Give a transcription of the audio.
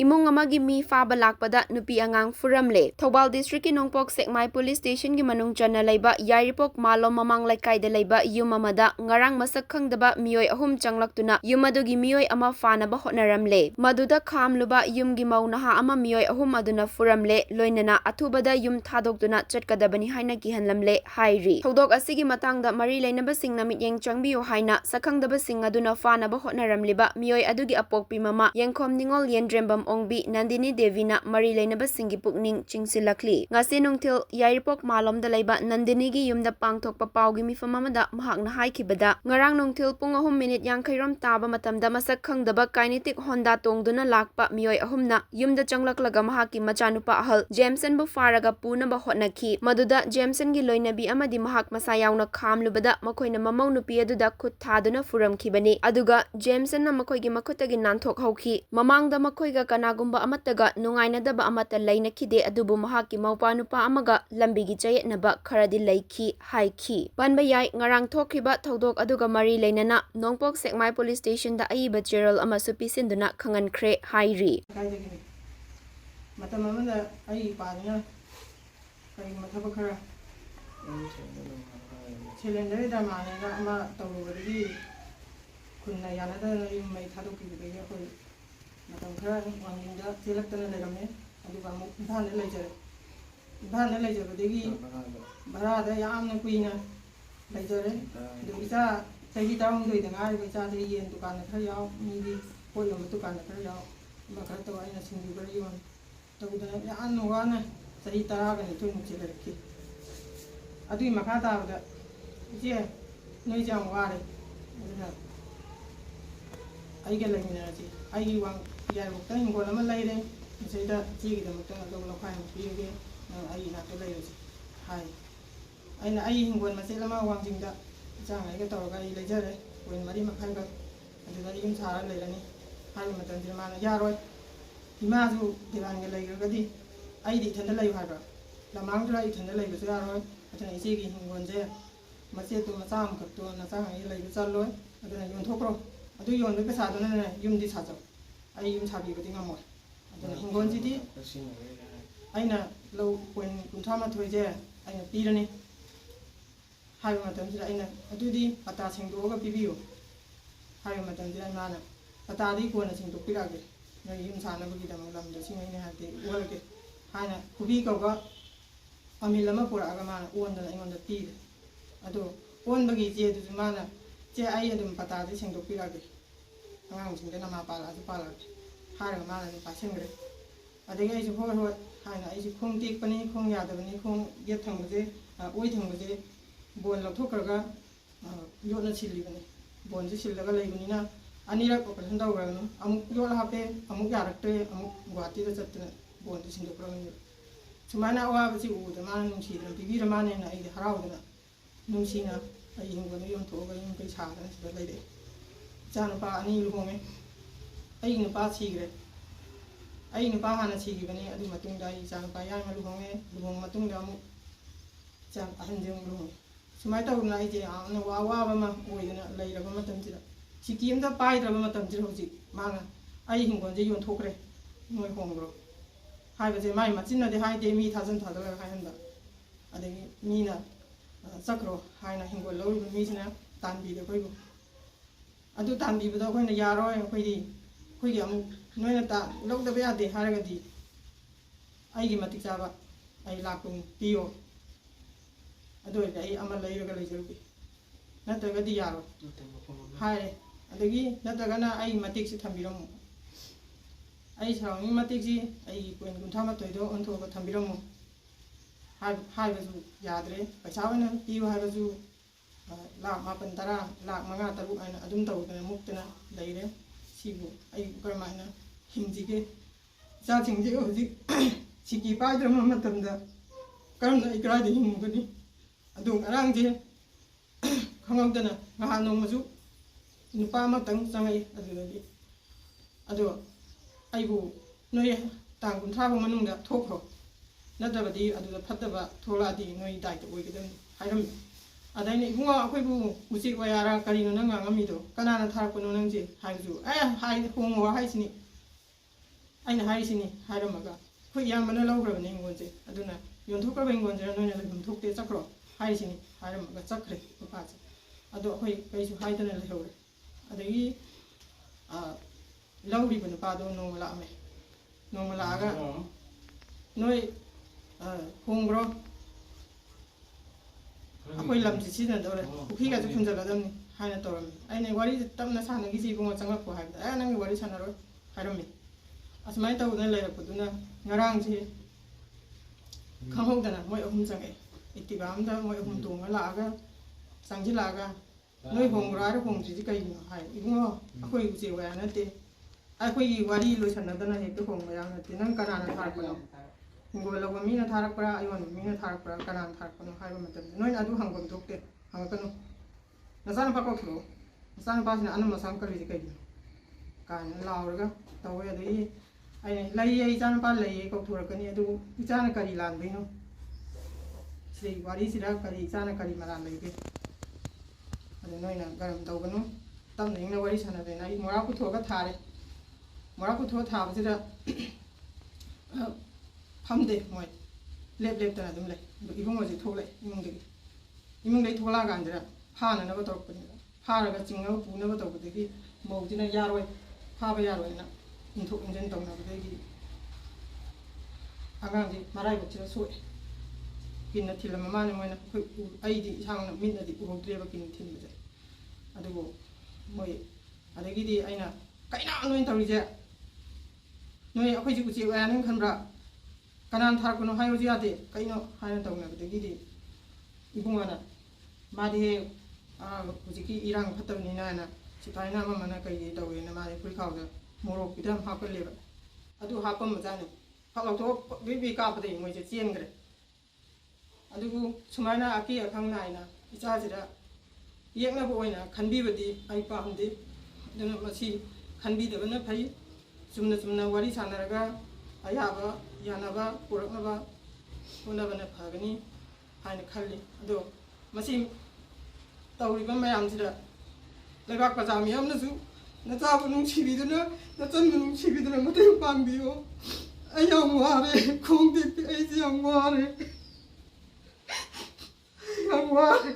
Imung amagi mi Faba Lakpada Nupi Angang Furamle Thobal District ki Nongpok Sekmai Police Station gi manung chana laiba Yaripok Malom Mamang Laikai da laiba yum amada ngarang masak khangdaba mioi ahum changlaktuna yum adugi mioi ama fanaba hotnaramle maduda khamluba yum gi maunaha ama mioi ahum aduna furamle loinana athubada yum thadokduna chatkadabani haina kihanlamle hairi thodok asigi matangda mari lainaba singna mityeng changbiyo haina sakhangdaba sing aduna fanaba hotnaramliba mioi adugi apokpi mama yengkhom ningol yendrembam ongbi Nandini Devina mari lainaba singi pukning chingsilakli ngasi nungthil Yaripok Malomda laiba Nandini gi yumda pangthokpa pawgi mifam amada mahakna haikibada ngarang nungthil pung 3 minute yangkhairom taba matamda masak khangdaba kinetic Honda tongduna lakpa mioi ahumna yumda changlaklaga mahaki machanupa ahal Jameson bu faraga punaba hotnakhi maduda Jameson gi loinabi amadi mahak masa yauna khamlubada makoina mamau nupi aduda khut thaduna furamkhibani aduga Jameson na makoigi makhutagi nanthok hauki mamangda makoiga kanagumba amataga nungainadaba amata lainakide adubu mahaki maupa nupa amaga lambigi chayetnaba kharadi laiki haiki panba yai ngarang thokhiba thodok aduga mari lainana Nongpok Sekmai Police Station da aiba Gerald amasu pisinduna khangankhre hairi matam amada ai paanya kai mathaba khara cylinder da manena ama tawrubadi kunna yanada yum mai thadoki bege khoi matam khara wangingda selektana legame aduga mu bhana leijabadegi barada yamna kuina leijare du isa sahi taung doi danga ri isa de yen dukan khara yaw mi di koi yom dukan khara yaw ma khara to aina singi bari yon tawdana yan wana sahi taraga ni tun chilerki adui makata da je noi jang ware aduna ai ga lagina ji ai wang ya ro tan ngol ma laire sai da ji gi da mutan da lo khai mu ge ai na to laire ji hai ai na ai ngol ma sai lama wang jing da jang ai ga to ga ai leijare wen mari makhai ga adu da yum sara leirani hai matan ji ma na ya roi ima ju diwan ga lai ga di ai di thanda lai ha ga lamang dra I thanda lai ga ya roi atana isi gi ngol je ma se to ma sam ka to na sang ai lai ga chal loi aduna yon thokro adu yon ga sa do na yum di sa jo ai yum sabi ga dinga mo aduna hingon ji di aina lo wen kun thama thoi je aina pirani hai ma tam ji aina adu di pata sing do ga pibiyo hai ma tam ji na na pata di ko na sing do pira ge no yum sa na gi da ma lam da sing ai na te wal ge hai na kubi ka ga ami lama pura ga ma na on da ingon da pi adu on ba gi je du ma na je ai adum pata di sing do pira ge Angang sing na ma pala su pala hai ga ma na pa sing re adege ai su ho ho hai na ai su khong tik pani khong ya da bani khong ge thang je oi thang je bon lo thok ga yo na chili bani bon ji sil ga lai bani na anira ko kan daw ga no amuk yo la hape amuk ya rakte amuk guati da chatna bon ji sing do pro ni sumana wa ba si u da ma nung si da bi ra ma ne na ai harau da nung si na ai hing go no yon tho ga yin kai cha da si da lai de Jana pa ani lu home ai nu pa chi gre ai nu pa hana chi gi bani adu matung dai jana pa ya ma lu home matung da mu jam ahan jeng lu home sumai ta na ai je na wa ba ma oi na lai ra ba matam ji chi ki am da pai da ba matam ji ho ji ma na ai hing gon je yon thok re noi hong ro hai ba je mai ma chin na de hai de mi tha jan tha da hai han da adegi mi na sakro hai na hing gon lo mi ji na tan bi de koi bu adu tambi bada khoina yaroi khoidi khoigi am noina ta lokda be ade haragadi ai gi matik chaba ai lakun piyo adu ai amal lairaga leijaruki nataga di yaro hai adagi nataga na ai matik si thambiram ai sarang matik si ai koin kun thama toido ontho ga thambiram hai basu yadre paisa wana piyo hai basu Lak mapan tara lak manga taru aina adum tahu kena muktena daire sibu ai karma aina hingji ke sa hingji ke hoji siki pa drama matam da karam na ikra de hing gani adung arang je khangam dana nga no maju nupa ma tang sangai adu lagi adu ai bu noi tang kun tha ba manung da thokro nadabadi adu da phataba thola di noi dai to oi gedam hairam Adai ni bunga aku ibu musik wayara kali nuna ngami do, karena nanti aku nuna nje, hai ju, hai hong wa hai sini, ꯑꯩꯅ ꯍꯥꯏꯔꯤꯁꯤꯅꯤ ꯍꯥꯏꯔꯝꯃꯒ ꯑꯩꯈꯣꯏ ꯏꯌꯥꯝꯕꯅ ꯂꯧꯈ꯭ꯔꯕꯅꯤ ꯍꯤꯡꯒꯣꯜꯁꯦ ꯑꯗꯨꯅ ꯌꯣꯟꯊꯣꯛꯈ꯭ꯔꯕ ꯍꯤꯡꯒꯣꯜꯁꯤꯗ ꯅꯣꯏꯅ ꯂꯩꯐꯝ ꯊꯣꯛꯇꯦ ꯆꯠꯈ꯭ꯔꯣ ꯍꯥꯏꯔꯤꯁꯤꯅꯤ ꯍꯥꯏꯔꯝꯃꯒ ꯆꯠꯈ꯭ꯔꯦ ꯅꯨꯄꯥꯁꯦ ꯑꯗꯣ ꯑꯩꯈꯣই ꯀꯩꯁꯨ ꯍꯥꯏꯗꯅ ꯂꯩꯍꯧꯔꯦ ꯑꯗꯒꯤ ꯂꯧꯔꯤꯕ ꯅꯨꯄꯥꯗꯣ ꯅꯣꯡꯃ ꯂꯥꯛꯑꯝꯃꯦ ꯅꯣꯡꯃ ꯂꯥꯛꯑꯒ ꯅꯣꯏ ꯍꯣꯡꯕ꯭ꯔꯣ ꯑꯩꯈꯣꯏ ꯂꯝꯁꯤ ꯁꯤꯖꯤꯟꯅꯗꯧꯔꯦ ꯄꯨꯈ꯭ꯔꯤꯒꯁꯨ ꯐꯨꯟꯖꯜꯂꯗꯕꯅꯤ ꯍꯥꯏꯅ ꯇꯧꯔꯝꯃꯤ ꯑꯩꯅ ꯋꯥꯔꯤꯁꯦ ꯇꯞꯅ ꯁꯥꯟꯅꯈꯤꯁꯤ ꯏꯕꯨꯡꯉꯣ ꯆꯪꯉꯛꯄꯣ ꯍꯥꯏꯕꯗ ꯅꯪꯒꯤ ꯋꯥꯔꯤ ꯁꯥꯟꯅꯔꯣꯏ ꯍꯥꯏꯔꯝꯃꯤ ꯑꯁꯨꯃꯥꯏꯅ ꯇꯧꯗꯅ ꯂꯩꯔꯛꯄꯗꯨꯅ ꯉꯔꯥꯡꯁꯦ ꯈꯪꯍꯧꯗꯅ ꯃꯣꯏ ꯑꯍꯨꯝ ꯆꯪꯉꯛꯑꯦ ꯑꯦꯛꯇꯤꯚꯥ ꯑꯃꯗ ꯃꯣꯏ ꯑꯍꯨꯝ ꯇꯣꯡꯉ ꯂꯥꯛꯑꯒ ꯆꯪꯁꯤꯜꯂꯛꯑꯒ ꯅꯣꯏ ꯍꯣꯡꯕ꯭ꯔꯣ ꯍꯥꯏꯔ ꯍꯣꯡꯗ꯭ꯔꯤꯁꯤ ꯀꯩꯒꯤꯅꯣ ꯍꯥꯏ ꯏꯕꯨꯡꯉꯣ ꯑꯩꯈꯣꯏ ꯎꯆꯦꯛ ꯋꯥꯌꯥ ꯅꯠꯇꯦ ꯑꯩꯈꯣꯏꯒꯤ ꯋꯥꯔꯤ ꯂꯣꯏꯁꯟꯅꯗꯅ ꯍꯦꯛꯇ ꯍꯣꯡꯕ ꯌꯥꯝ ꯅꯠꯇꯦ ꯅꯪ ꯀꯅꯥꯅ ꯊꯥꯔꯛꯄꯅꯣ ꯍꯤꯡꯒꯣꯜ ꯂꯧꯕ ꯃꯤꯅ ꯊꯥꯔꯛꯄ꯭ꯔꯥ ꯑꯩꯉꯣꯟꯗ ꯃꯤꯅ ꯊꯥꯔꯛꯄ꯭ꯔꯥ ꯀꯅꯥꯅ ꯊꯥꯔꯛꯄꯅꯣ ꯍꯥꯏꯕ ꯃꯇꯝꯗ ꯅꯣꯏꯅ ꯑꯗꯨ ꯍꯪꯐꯝ ꯊꯣꯛꯇꯦ ꯍꯪꯉꯛꯀꯅꯨ ꯅꯆꯥꯅꯨꯄꯥ ꯀꯧꯊꯣꯔꯛꯑꯣ ꯅꯆꯥꯅꯨꯄꯥꯁꯤꯅ ꯑꯅꯝꯕ ꯃꯁꯥ ꯀꯜꯂꯤꯁꯤ ꯀꯩꯒꯤꯅꯣ ꯀꯥꯏꯅ ꯂꯥꯎꯔꯒ ꯇꯧꯋꯦ ꯑꯗꯒꯤ ꯑꯩꯅ ꯂꯩꯌꯦ ꯏꯆꯥꯅꯨꯄꯥ ꯂꯩꯌꯦ ꯀꯧꯊꯣꯔꯛꯀꯅꯤ ꯑꯗꯨꯕꯨ ꯏꯆꯥꯅ ꯀꯔꯤ ꯂꯥꯟꯕꯩꯅꯣ ꯁꯤꯗꯩ ꯋꯥꯔꯤꯁꯤꯗ ꯀꯔꯤ ꯏꯆꯥꯅ ꯀꯔꯤ ꯃꯔꯥꯜ ꯂꯩꯒꯦ ꯑꯗꯨ ꯅꯣꯏꯅ ꯒꯔꯝ ꯇꯧꯒꯅꯨ ꯇꯞꯅ ꯏꯪꯅ ꯋꯥꯔꯤ ꯁꯥꯟꯅꯗꯦꯅ ꯑꯩ ꯃꯣꯔꯥ ꯄꯨꯊꯣꯛꯑꯒ ꯊꯥꯔꯦ ꯃꯣꯔꯥ ꯄꯨꯊꯣꯛꯑ ꯊꯥꯕꯁꯤꯗ ꯐꯝꯗꯦ ꯃꯣꯏ ꯂꯦꯞꯇꯅ ꯑꯗꯨꯝ ꯂꯩ ꯑꯗꯨ ꯏꯕꯨꯡꯉꯣꯁꯤ ꯊꯣꯛꯂꯛꯑꯦ ꯏꯃꯨꯡꯗꯒꯤ ꯊꯣꯛꯂꯛꯑꯀꯥꯟꯁꯤꯗ ꯐꯥꯅꯅꯕ ꯇꯧꯔꯛꯄꯅꯦꯕ ꯐꯥꯔꯒ ꯆꯤꯡꯅꯕ ꯄꯨꯅꯕ ꯇꯧꯕꯗꯒꯤ ꯃꯧꯁꯤꯅ ꯌꯥꯔꯣꯏ ꯐꯥꯕ ꯌꯥꯔꯣꯏꯅ ꯏꯟꯊꯣꯛ ꯏꯟꯁꯤꯟ ꯇꯧꯅꯕꯗꯒꯤ ꯑꯉꯥꯡꯁꯤ ꯃꯔꯥꯏꯕꯛꯁꯤꯗ ꯁꯣꯛꯑꯦ ꯀꯤꯟꯅ ꯊꯤꯜꯂꯝꯃ ꯃꯥꯅ ꯃꯣꯏꯅ ꯑꯩꯗꯤ ꯏꯁꯥꯃꯛꯅ ꯃꯤꯠꯅꯗꯤ ꯎꯍꯧꯗ꯭ꯔꯦꯕ ꯀꯤꯟ ꯊꯤꯟꯕꯁꯦ ꯑꯗꯨꯕꯨ ꯃꯣꯏ ꯑꯗꯒꯤꯗꯤ ꯑꯩꯅ ꯀꯩꯅꯣ ꯅꯣꯏꯅ ꯇꯧꯔꯤꯁꯦ ꯅꯣꯏ ꯑꯩꯈꯣꯏꯁꯤ ꯎꯆꯦꯛ ꯋꯥꯌꯥꯅꯤ ꯈꯟꯕ꯭ꯔꯥ ꯀꯅꯥꯅ ꯊꯥꯔꯛꯄꯅꯣ ꯍꯥꯏꯕꯁꯨ ꯌꯥꯗꯦ ꯀꯩꯅꯣ ꯍꯥꯏꯅ ꯇꯧꯅꯕꯗꯒꯤꯗꯤ ꯏꯕꯨꯡꯉꯣꯅ ꯃꯥꯗꯤ ꯍꯦꯛ ꯍꯧꯖꯤꯛꯀꯤ ꯏꯔꯥꯡ ꯐꯠꯇꯕꯅꯤꯅ ꯍꯥꯏꯅ ꯁꯤꯐꯥꯏꯅ ꯑꯃꯅ ꯀꯩ ꯇꯧꯋꯦꯅ ꯃꯥꯗꯤ ꯐꯨꯔꯤꯈꯥꯎꯗ ꯃꯣꯔꯣꯛ ꯈꯤꯇꯪ ꯍꯥꯞꯀꯜꯂꯦꯕ ꯑꯗꯨ ꯍꯥꯞꯄꯝꯕꯖꯥꯠꯅꯤ ꯐꯛ ꯂꯧꯊꯣꯛ ꯕꯤꯕꯤ ꯀꯥꯞꯄꯗꯒꯤ ꯃꯣꯏꯁꯦ ꯆꯦꯟꯈ꯭ꯔꯦ ꯑꯗꯨꯕꯨ ꯁꯨꯃꯥꯏꯅ ꯑꯀꯤ ꯑꯈꯪ ꯅꯥꯏꯅ ꯏꯆꯥꯁꯤꯗ ꯌꯦꯛꯅꯕ ꯑꯣꯏꯅ ꯈꯟꯕꯤꯕꯗꯤ ꯑꯩ ꯄꯥꯝꯗꯦ ꯑꯗꯨꯅ ꯃꯁꯤ ꯈꯟꯕꯤꯗꯕꯅ ꯐꯩ ꯆꯨꯝꯅ ꯋꯥꯔꯤ ꯁꯥꯟꯅꯔꯒ ꯑꯌꯥꯕ ꯌꯥꯅꯕ ꯄꯨꯔꯛꯅꯕ ꯍꯣꯠꯅꯕꯅ ꯐꯒꯅꯤ ꯍꯥꯏꯅ ꯈꯜꯂꯤ ꯑꯗꯣ ꯃꯁꯤ ꯇꯧꯔꯤꯕ ꯃꯌꯥꯝꯁꯤꯗ ꯂꯩꯕꯥꯛ ꯄ꯭ꯔꯖꯥ ꯃꯤꯌꯥꯝꯅꯁꯨ ꯅꯆꯥꯕꯨ ꯅꯨꯡꯁꯤꯕꯤꯗꯨꯅ ꯅꯆꯟꯕꯨ ꯅꯨꯡꯁꯤꯕꯤꯗꯨꯅ ꯃꯇꯦꯡ ꯄꯥꯡꯕꯤꯌꯨ ꯑꯩ ꯌꯥꯝ ꯋꯥꯔꯦ ꯈꯣꯡ ꯇꯦꯛꯄꯤ ꯑꯩꯁꯦ ꯌꯥꯝ ꯋꯥꯔꯦ ꯌꯥꯝ ꯋꯥꯔꯦ